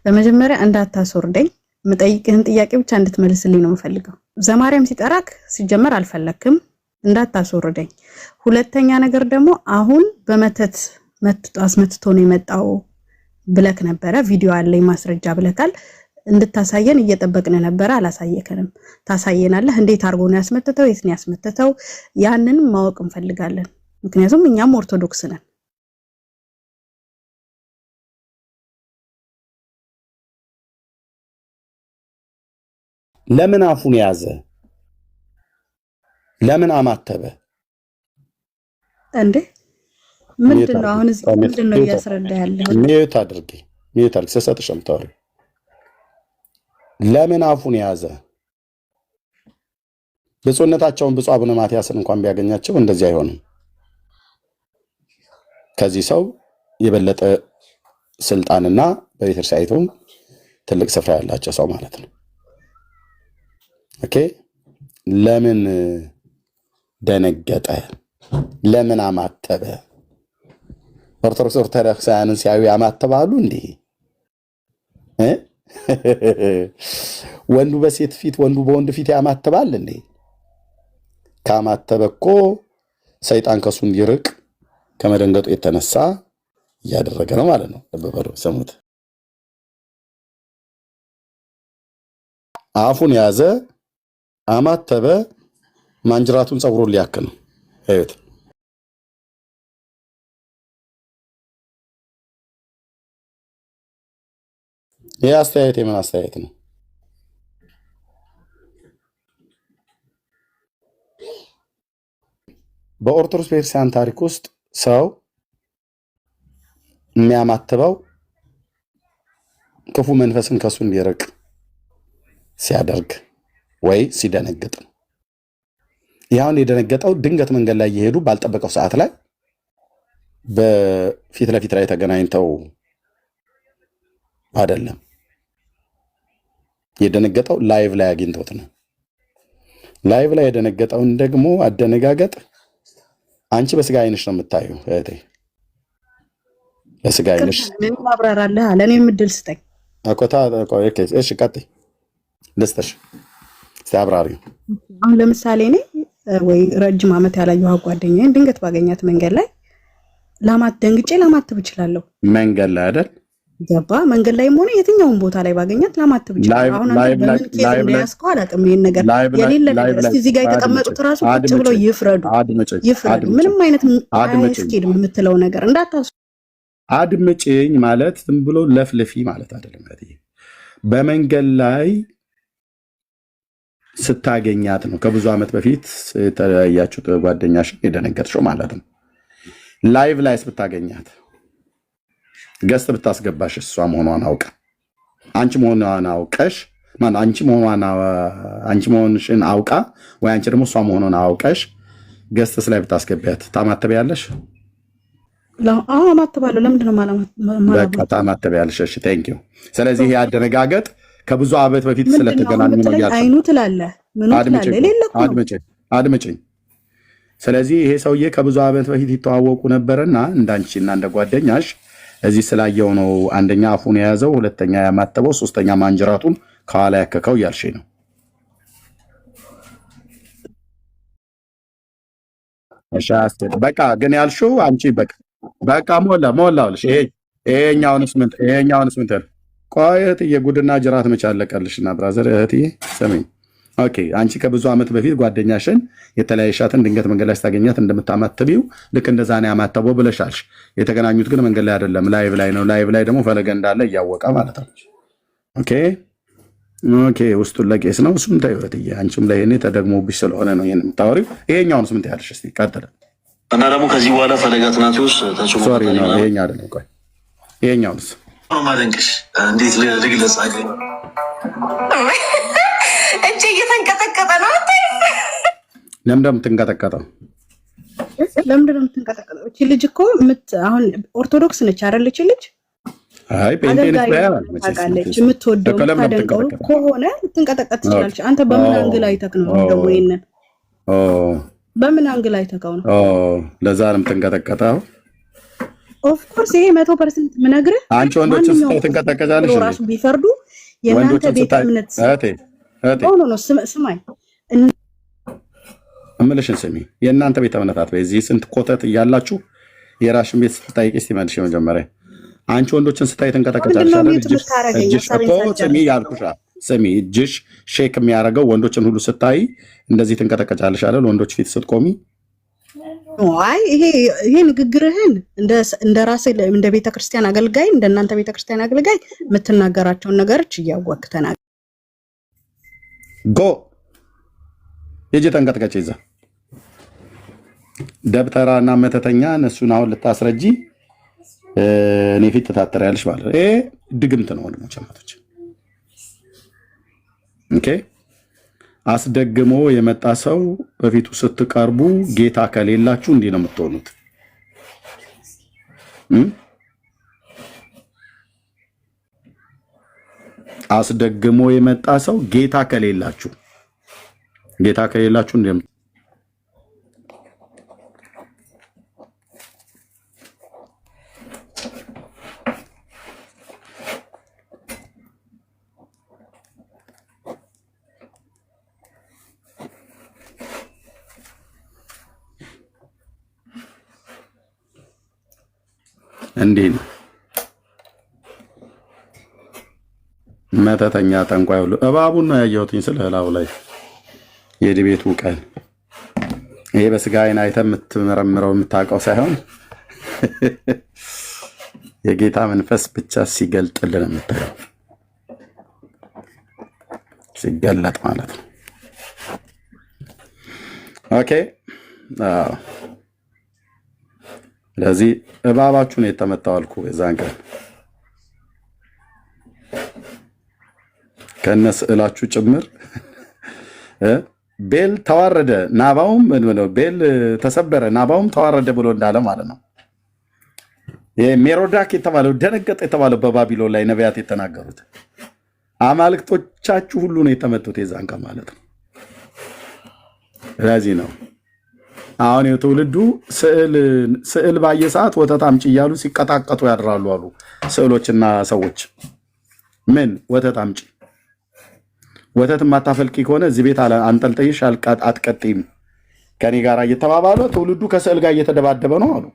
በመጀመሪያ እንዳታስወርደኝ መጠይቅህን ጥያቄ ብቻ እንድትመልስልኝ ነው የምፈልገው። ዘማሪያም ሲጠራክ ሲጀመር አልፈለክም እንዳታስወርደኝ። ሁለተኛ ነገር ደግሞ አሁን በመተት አስመትቶ ነው የመጣው ብለክ ነበረ። ቪዲዮ አለኝ ማስረጃ ብለካል። እንድታሳየን እየጠበቅን ነበር፣ አላሳየከንም። ታሳየናለህ። እንዴት አርጎ ነው ያስመተተው? የት ነው ያስመተተው? ያንን ማወቅ እንፈልጋለን። ምክንያቱም እኛም ኦርቶዶክስ ነን። ለምን አፉን ያዘ? ለምን አማተበ? እንዴ ምንድነው አሁን እዚህ ምንድነው እያስረዳ ያለው? ሚዩት አድርጊ ሰሰጥሽም ታሪ ለምን አፉን ያዘ? ብፁዕነታቸውን ብፁዕ አቡነ ማትያስን እንኳን ቢያገኛቸው እንደዚህ አይሆንም። ከዚህ ሰው የበለጠ ስልጣንና በቤተክርስቲያኒቱ ትልቅ ስፍራ ያላቸው ሰው ማለት ነው። ኦኬ ለምን ደነገጠ? ለምን አማተበ? ኦርቶዶክሳውያንን ሲያዩ ያማተባሉ እንዴ? ወንዱ በሴት ፊት ወንዱ በወንድ ፊት ያማተባል እንዴ? ካማተበ እኮ ሰይጣን ከሱ እንዲርቅ ከመደንገጡ የተነሳ እያደረገ ነው ማለት ነው። ለበበሩ ሰሙት። አፉን ያዘ፣ አማተበ፣ ማንጅራቱን ጸጉሩን ሊያክ ነው። እዩት። ይህ አስተያየት የምን አስተያየት ነው? በኦርቶዶክስ ቤተክርስቲያን ታሪክ ውስጥ ሰው የሚያማትበው ክፉ መንፈስን ከሱ እንዲርቅ ሲያደርግ ወይ ሲደነግጥ ነው። ያውን የደነገጠው ድንገት መንገድ ላይ እየሄዱ ባልጠበቀው ሰዓት ላይ በፊት ለፊት ላይ ተገናኝተው አይደለም። የደነገጠው ላይቭ ላይ አግኝቶት ነው። ላይቭ ላይ የደነገጠውን ደግሞ አደነጋገጥ አንቺ በስጋ አይንሽ ነው የምታየው እህቴ፣ በስጋ አይንሽ ምን ማብራራለህ አለ። እኔ ምድል ስጠኝ አቆታ ኦኬ፣ እሺ ቀጥይ፣ ደስተሽ ሲያብራሪው። አሁን ለምሳሌ እኔ ወይ ረጅም ዓመት ያላየው ጓደኛዬን ድንገት ባገኛት መንገድ ላይ ደንግጬ ላማትብ እችላለሁ። መንገድ ላይ አይደል ገባ? መንገድ ላይ ሆነ የትኛውን ቦታ ላይ ባገኛት ላማትብ እችላለሁ። አሁን በምን ኬዝ እንደያዝከው አላውቅም። ይሄን ነገር የሌለ ነገር እስቲ እዚህ ጋር የተቀመጡት ራሱ ቁጭ ብለው ይፍረዱ። ምንም አይነት አያስኬድም የምትለው ነገር እንዳታሱ። አድምጪኝ ማለት ዝም ብሎ ለፍልፊ ማለት አይደለም። በመንገድ ላይ ስታገኛት ነው ከብዙ ዓመት በፊት የተለያያችሁት ጓደኛሽ የደነገጥሽው ማለት ነው። ላይቭ ላይ ስታገኛት ገስት ብታስገባሽ እሷ መሆኗን አውቃ አንቺ መሆኗን አውቀሽ አንቺ መሆንሽን አውቃ ወይ አንቺ ደግሞ እሷ መሆኗን አውቀሽ ገስትስ ላይ ብታስገቢያት ታማተቢያለሽ? አዎ አማተባለሁ። ለምንድን ነው በቃ ታማተቢያለሽ። እሺ ቴንክ ዩ። ስለዚህ ይሄ አደነጋገጥ ከብዙ ዓመት በፊት ስለተገናኙ ነው ያለው። አይኑ ትላለህ ምን ትላለህ? አድምጪኝ። ስለዚህ ይሄ ሰውዬ ከብዙ ዓመት በፊት ይተዋወቁ ነበርና እንዳንቺና እንደ ጓደኛሽ እዚህ ስላየው ነው አንደኛ አፉን የያዘው፣ ሁለተኛ ያማተበው፣ ሶስተኛ ማንጅራቱን ከኋላ ያከከው እያልሽ ነው። በቃ ግን ያልሽው አንቺ በቃ ሞላውልሽ። ይሄኛውንስ ምን ትል? ቆይ እህትዬ ጉድና ጅራት መች አለቀልሽና ብራዘር እህትዬ ስሚኝ። ኦኬ አንቺ ከብዙ ዓመት በፊት ጓደኛሽን የተለያየሻትን ድንገት መንገድ ላይ ስታገኛት እንደምታማትቢው ልክ እንደዛ ነው ያማተበው ብለሻልሽ። የተገናኙት ግን መንገድ ላይ አይደለም፣ ላይቭ ላይ ነው። ላይቭ ላይ ደግሞ ፈለገ እንዳለ እያወቀ ማለት ነው። ኦኬ ውስጡን ለቄስ ነው። እሱም ተይው እህትዬ፣ አንቺም ላይ እኔ ተደግሞብሽ ስለሆነ ነው ይሄን የምታወሪው። ይሄኛውንስ ምን ትያለሽ? እስኪ ቀጥል። እና ደግሞ ከዚህ በኋላ ፈለገ አትናቴዎስ ተጽፎ ሶሪ ነው ይሄኛ አይደለም። ቆይ ይሄኛውንስ ማደንቅሽ እንዴት ልግለጽ? እጄ እየተንቀጠቀጠ ነው። ለምንድን ነው የምትንቀጠቀጠው? ለምንድን ነው የምትንቀጠቀጠው? እቺ ልጅ እኮ ኦርቶዶክስ ነች አይደል? እቺ ልጅ አይ ታውቃለች። የምትወደው ታደንቀው ከሆነ ልትንቀጠቀጥ ትችላለች። አንተ በምን አንግል አይተህ ነው ደግሞ ይሄንን? በምን አንግል አይተህ ነው? ለዛ ነው የምትንቀጠቀጠው። ኦፍ ኮርስ ይሄ 100% ምነግርህ አንቺ ወንዶችን ስታይ ትንቀጠቀጫለሽ ራሱ ቢፈርዱ የእናንተ ቤተ እምነት ኖ ኖ ስማኝ እምልሽን ስሚ። የእናንተ ቤተ እምነት አትበይ። እዚህ ስንት ኮተት እያላችሁ የራሽን ቤት ስትጠይቂ እስቲ መልሽ። መጀመሪያ አንቺ ወንዶችን ስታይ ትንቀጠቀጫለሽ አይደል? እጅሽ እኮ ስሚ ያልኩሽ ስሚ፣ እጅሽ ሼክ የሚያደርገው ወንዶችን ሁሉ ስታይ እንደዚህ ትንቀጠቀጫለሽ አይደል? ወንዶች ፊት ስትቆሚ አይ ይሄ ንግግርህን እንደ ራስህ እንደ ቤተክርስቲያን አገልጋይ እንደ እናንተ ቤተክርስቲያን አገልጋይ የምትናገራቸውን ነገሮች እያወቅህ ተናገር። ጎ የጂ ተንቀጥቀጭ ይዛ ደብተራና መተተኛ እነሱን አሁን ልታስረጂ እኔ ፊት ተታተሪያለሽ ማለት ነው። ይሄ ድግምት ነው ወንድሞች አማቶች። ኦኬ አስደግሞ የመጣ ሰው በፊቱ ስትቀርቡ ጌታ ከሌላችሁ እንዲህ ነው የምትሆኑት። አስደግሞ የመጣ ሰው ጌታ ከሌላችሁ እንዲህ እንዲህ ነው። መተተኛ ጠንቋይ ሁሉ እባቡን ነው ያየሁትኝ ስለ እላው ላይ የድቤቱ ቀን ይሄ በስጋ አይን አይተህ የምትመረምረው የምታውቀው ሳይሆን የጌታ መንፈስ ብቻ ሲገልጥልን የምታየው ሲገለጥ ማለት ነው። ኦኬ ስለዚህ እባባችሁን የተመታው አልኩ የዛን ቀን ከነ ስዕላችሁ ጭምር ቤል ተዋረደ ናባውም ቤል ተሰበረ ናባውም ተዋረደ ብሎ እንዳለ ማለት ነው። ሜሮዳክ የተባለው ደነገጠ የተባለው በባቢሎን ላይ ነቢያት የተናገሩት አማልክቶቻችሁ ሁሉ ነው የተመቱት የዛን ቀን ማለት ነው። ስለዚህ ነው አሁን የትውልዱ ስዕል ባየ ሰዓት ወተት አምጪ እያሉ ሲቀጣቀጡ ያድራሉ አሉ ስዕሎችና ሰዎች። ምን ወተት አምጪ ወተት ማታፈልቂ ከሆነ እዚህ ቤት አንጠልጥይሽ አትቀጥይም ከኔ ጋር እየተባባሉ ትውልዱ ከስዕል ጋር እየተደባደበ ነው አሉ።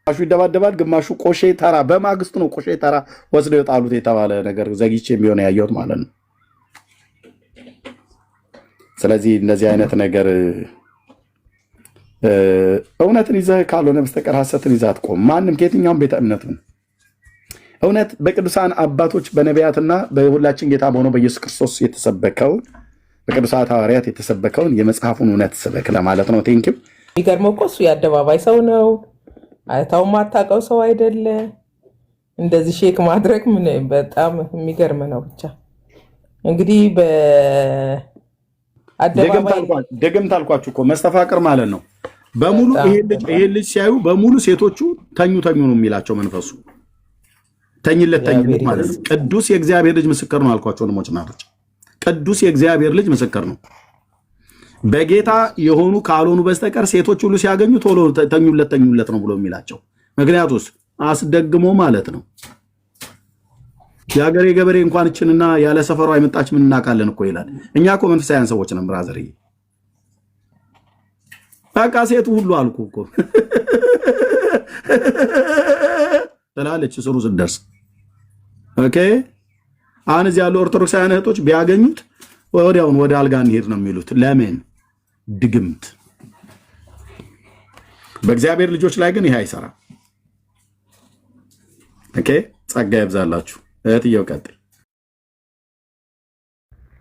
ግማሹ ይደባደባል፣ ግማሹ ቆሼ ተራ በማግስቱ ነው ቆሼ ተራ ወስደው የጣሉት የተባለ ነገር ዘግይቼ የሚሆነ ያየሁት ማለት ነው። ስለዚህ እንደዚህ አይነት ነገር እውነትን ይዘህ ካልሆነ በስተቀር ሐሰትን ይዘህ አትቆም። ማንም ከየትኛውም ቤተ እምነት ነው እውነት በቅዱሳን አባቶች በነቢያትና በሁላችን ጌታ በሆነው በኢየሱስ ክርስቶስ የተሰበከውን በቅዱሳት ሐዋርያት የተሰበከውን የመጽሐፉን እውነት ስበክ ለማለት ነው። ቴንኪው። የሚገርመው እኮ እሱ የአደባባይ ሰው ነው። አይታው ማታውቀው ሰው አይደለ። እንደዚህ ሼክ ማድረግ ምን በጣም የሚገርም ነው። ብቻ እንግዲህ ደግምት አልኳችሁ እኮ መስተፋቅር ማለት ነው። በሙሉ ይሄ ልጅ ሲያዩ በሙሉ ሴቶቹ ተኙ ነው የሚላቸው መንፈሱ። ተኝለት ማለት ነው። ቅዱስ የእግዚአብሔር ልጅ ምስክር ነው አልኳቸው ወንድሞች እናቶች። ቅዱስ የእግዚአብሔር ልጅ ምስክር ነው። በጌታ የሆኑ ካልሆኑ በስተቀር ሴቶች ሁሉ ሲያገኙ ቶሎ ተኙለት ነው ብሎ የሚላቸው። ምክንያቱስ አስደግሞ ማለት ነው። የሀገሬ ገበሬ እንኳን እችንና ያለ ሰፈሯ አይመጣች ምን እናውቃለን እኮ ይላል። እኛ እኮ መንፈሳውያን ሰዎች ነን ብራዘር። በቃ ሴቱ ሁሉ አልኩ እኮ ትላለች ስሩ ስትደርስ። ኦኬ አሁን እዚህ ያሉ ኦርቶዶክሳውያን እህቶች ቢያገኙት ወዲያውን ወደ አልጋ እንሄድ ነው የሚሉት። ለምን? ድግምት። በእግዚአብሔር ልጆች ላይ ግን ይሄ አይሰራም። ኦኬ ጸጋ ይብዛላችሁ። እህትየው ቀጥይ።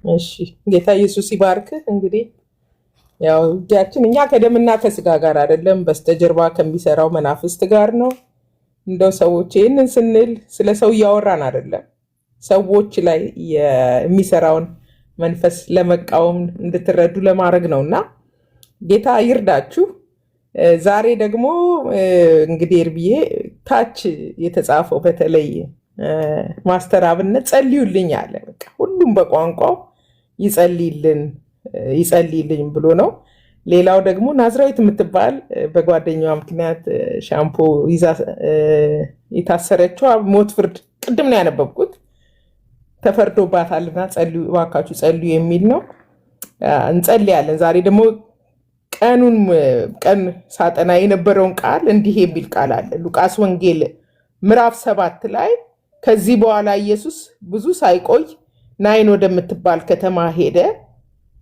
እሺ ጌታ ኢየሱስ ይባርክ። እንግዲህ ያው እጃችን እኛ ከደምና ከስጋ ጋር አይደለም፣ በስተጀርባ ከሚሰራው መናፍስት ጋር ነው። እንደው ሰዎች ይህንን ስንል ስለ ሰው እያወራን አይደለም፣ ሰዎች ላይ የሚሰራውን መንፈስ ለመቃወም እንድትረዱ ለማድረግ ነውና ጌታ ይርዳችሁ። ዛሬ ደግሞ እንግዲህ እርብዬ ታች የተጻፈው በተለይ ማስተር አብነት ጸልዩልኝ አለ። በቃ ሁሉም በቋንቋው ይጸልይልኝ ብሎ ነው። ሌላው ደግሞ ናዝራዊት የምትባል በጓደኛዋ ምክንያት ሻምፖ ይዛ የታሰረችው ሞት ፍርድ ቅድም ነው ያነበብኩት ተፈርዶባታልና ጸልዩ እባካችሁ ጸልዩ የሚል ነው። እንጸልያለን። ዛሬ ደግሞ ቀን ሳጠና የነበረውን ቃል እንዲህ የሚል ቃል አለ። ሉቃስ ወንጌል ምዕራፍ 7 ላይ ከዚህ በኋላ ኢየሱስ ብዙ ሳይቆይ ናይን ወደምትባል ከተማ ሄደ፣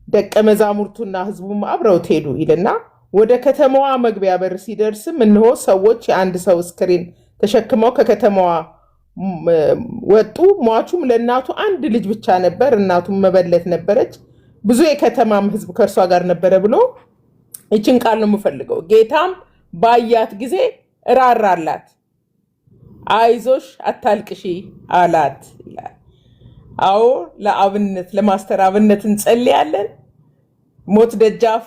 ደቀ መዛሙርቱና ሕዝቡም አብረውት ሄዱ ይልና ወደ ከተማዋ መግቢያ በር ሲደርስም እነሆ ሰዎች የአንድ ሰው አስከሬን ተሸክመው ከከተማዋ ወጡ። ሟቹም ለእናቱ አንድ ልጅ ብቻ ነበር፣ እናቱም መበለት ነበረች፣ ብዙ የከተማም ሕዝብ ከእርሷ ጋር ነበረ ብሎ ይችን ቃል ነው የምፈልገው። ጌታም ባያት ጊዜ ራራላት፣ አይዞሽ አታልቅሺ አላት ይላል። አዎ ለአብነት ለማስተር አብነት እንጸልያለን። ሞት ደጃፍ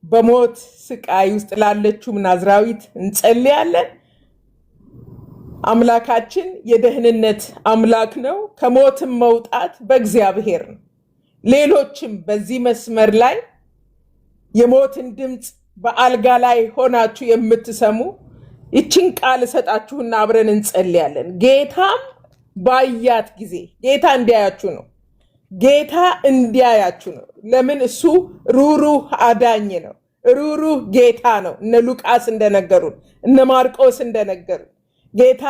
በሞት ስቃይ ውስጥ ላለችው ናዝራዊት እንጸልያለን። አምላካችን የደህንነት አምላክ ነው። ከሞትም መውጣት በእግዚአብሔር ነው። ሌሎችም በዚህ መስመር ላይ የሞትን ድምፅ በአልጋ ላይ ሆናችሁ የምትሰሙ ይችን ቃል እሰጣችሁና አብረን እንጸልያለን። ጌታም ባያት ጊዜ ጌታ እንዲያያችሁ ነው። ጌታ እንዲያያችሁ ነው። ለምን? እሱ ሩሩህ አዳኝ ነው። ሩሩህ ጌታ ነው። እነ ሉቃስ እንደነገሩን፣ እነ ማርቆስ እንደነገሩን ጌታ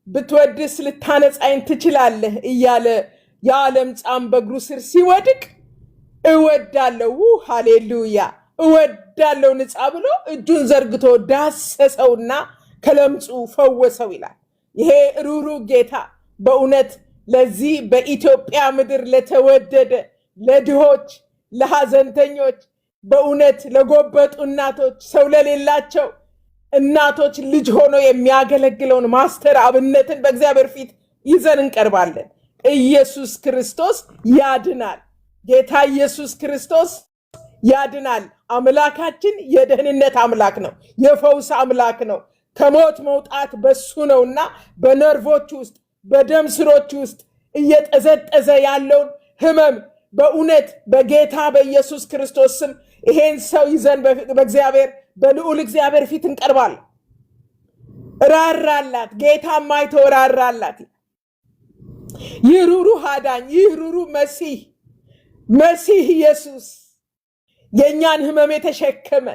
ብትወድስ ልታነጻኝ ትችላለህ እያለ የዓለምጻም በእግሩ ስር ሲወድቅ እወዳለሁ፣ ሃሌሉያ እወዳለሁ ንጻ ብሎ እጁን ዘርግቶ ዳሰሰውና ከለምጹ ፈወሰው ይላል። ይሄ ሩሩ ጌታ በእውነት ለዚህ በኢትዮጵያ ምድር ለተወደደ ለድሆች፣ ለሐዘንተኞች፣ በእውነት ለጎበጡ እናቶች፣ ሰው ለሌላቸው እናቶች ልጅ ሆኖ የሚያገለግለውን ማስተር አብነትን በእግዚአብሔር ፊት ይዘን እንቀርባለን። ኢየሱስ ክርስቶስ ያድናል። ጌታ ኢየሱስ ክርስቶስ ያድናል። አምላካችን የደህንነት አምላክ ነው። የፈውስ አምላክ ነው። ከሞት መውጣት በሱ ነውና በነርቮች ውስጥ በደም ስሮች ውስጥ እየጠዘጠዘ ያለውን ህመም በእውነት በጌታ በኢየሱስ ክርስቶስ ስም ይሄን ሰው ይዘን በእግዚአብሔር በልዑል እግዚአብሔር ፊት እንቀርባለን። ራራላት፣ ጌታ ማይቶ ራራላት። ይህ ሩሩህ አዳኝ፣ ይህ ሩሩህ መሲህ ኢየሱስ የእኛን ህመም የተሸከመ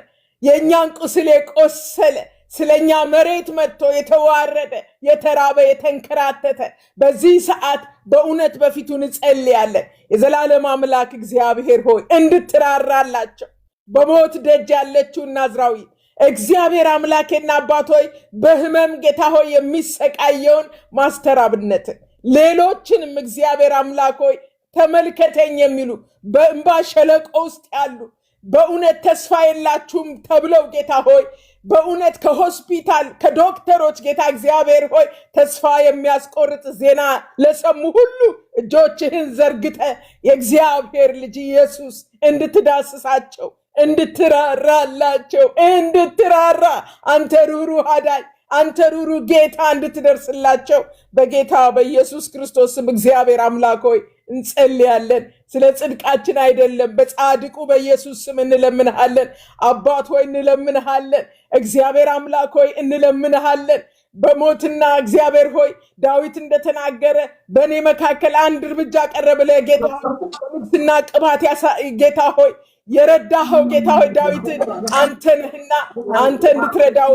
የእኛን ቁስል የቆሰለ ስለኛ መሬት መጥቶ የተዋረደ የተራበ የተንከራተተ በዚህ ሰዓት በእውነት በፊቱ እንጸልያለን። የዘላለም አምላክ እግዚአብሔር ሆይ እንድትራራላቸው በሞት ደጅ ያለችው ናዝራዊት እግዚአብሔር አምላኬና አባት ሆይ በህመም ጌታ ሆይ የሚሰቃየውን ማስተር አብነትን ሌሎችንም እግዚአብሔር አምላክ ሆይ ተመልከተኝ የሚሉ በእንባ ሸለቆ ውስጥ ያሉ በእውነት ተስፋ የላችሁም ተብለው ጌታ ሆይ በእውነት ከሆስፒታል ከዶክተሮች ጌታ እግዚአብሔር ሆይ ተስፋ የሚያስቆርጥ ዜና ለሰሙ ሁሉ እጆችህን ዘርግተ የእግዚአብሔር ልጅ ኢየሱስ እንድትዳስሳቸው እንድትራራላቸው እንድትራራ አንተ ሩሩህ አዳኝ አንተ ሩሩህ ጌታ እንድትደርስላቸው በጌታ በኢየሱስ ክርስቶስ ስም እግዚአብሔር አምላክ ሆይ እንጸልያለን። ስለ ጽድቃችን አይደለም በጻድቁ በኢየሱስ ስም እንለምንሃለን። አባት ሆይ እንለምንሃለን። እግዚአብሔር አምላክ ሆይ እንለምንሃለን። በሞትና እግዚአብሔር ሆይ ዳዊት እንደተናገረ በእኔ መካከል አንድ እርምጃ ቀረበ ለጌታ በንግስና ቅባት ጌታ ሆይ የረዳኸው ጌታ ሆይ ዳዊትን አንተ ነህና አንተ እንድትረዳው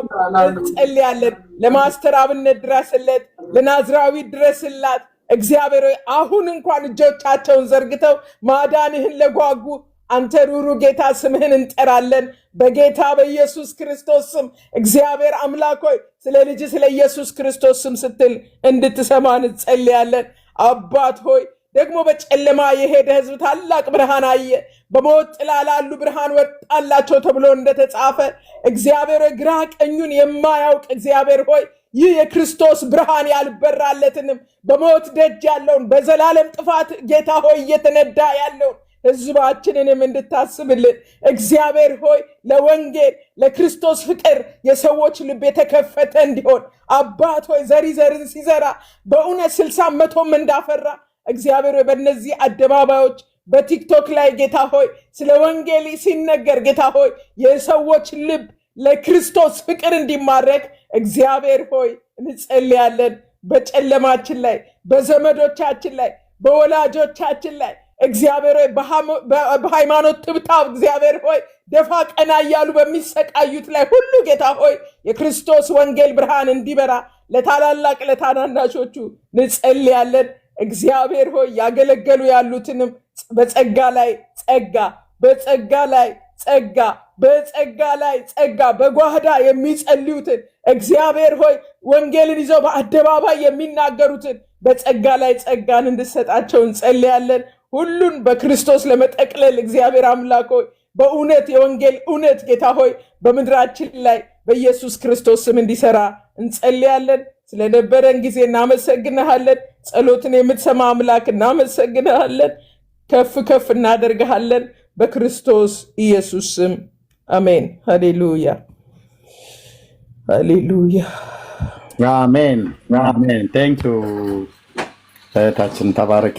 እንጸልያለን። ለማስተር አብነት ድረስለት፣ ለናዝራዊት ድረስላት። እግዚአብሔር ሆይ አሁን እንኳን እጆቻቸውን ዘርግተው ማዳንህን ለጓጉ አንተ ሩሩ ጌታ ስምህን እንጠራለን በጌታ በኢየሱስ ክርስቶስ ስም። እግዚአብሔር አምላክ ሆይ ስለ ልጅ ስለ ኢየሱስ ክርስቶስ ስም ስትል እንድትሰማን እንጸልያለን። አባት ሆይ ደግሞ በጨለማ የሄደ ህዝብ ታላቅ ብርሃን አየ፣ በሞት ጥላ ላሉ ብርሃን ወጣላቸው ተብሎ እንደተጻፈ እግዚአብሔር ሆይ ግራ ቀኙን የማያውቅ እግዚአብሔር ሆይ ይህ የክርስቶስ ብርሃን ያልበራለትንም በሞት ደጅ ያለውን በዘላለም ጥፋት ጌታ ሆይ እየተነዳ ያለውን ህዝባችንንም እንድታስብልን እግዚአብሔር ሆይ ለወንጌል ለክርስቶስ ፍቅር የሰዎች ልብ የተከፈተ እንዲሆን አባት ሆይ ዘርን ሲዘራ በእውነት 60 100 እንዳፈራ እግዚአብሔር ሆይ በእነዚህ አደባባዮች በቲክቶክ ላይ ጌታ ሆይ ስለ ወንጌል ሲነገር ጌታ ሆይ የሰዎች ልብ ለክርስቶስ ፍቅር እንዲማረክ እግዚአብሔር ሆይ እንጸልያለን። በጨለማችን ላይ በዘመዶቻችን ላይ በወላጆቻችን ላይ እግዚአብሔር ሆይ በሃይማኖት ትብታብ እግዚአብሔር ሆይ ደፋ ቀና እያሉ በሚሰቃዩት ላይ ሁሉ ጌታ ሆይ የክርስቶስ ወንጌል ብርሃን እንዲበራ ለታላላቅ ለታናናሾቹ እንጸልያለን። እግዚአብሔር ሆይ ያገለገሉ ያሉትንም በጸጋ ላይ ጸጋ በጸጋ ላይ ጸጋ በጸጋ ላይ ጸጋ በጓዳ የሚጸልዩትን እግዚአብሔር ሆይ ወንጌልን ይዘው በአደባባይ የሚናገሩትን በጸጋ ላይ ጸጋን እንድሰጣቸው እንጸልያለን። ሁሉን በክርስቶስ ለመጠቅለል እግዚአብሔር አምላክ ሆይ በእውነት የወንጌል እውነት ጌታ ሆይ በምድራችን ላይ በኢየሱስ ክርስቶስ ስም እንዲሰራ እንጸልያለን። ስለነበረን ጊዜ እናመሰግንሃለን። ጸሎትን የምትሰማ አምላክ እናመሰግንሃለን። ከፍ ከፍ እናደርግሃለን በክርስቶስ ኢየሱስ ስም አሜን። ሃሌሉያ ሃሌሉያ አሜን አሜን። ቴንክ ዩ እህታችን ተባረኪ።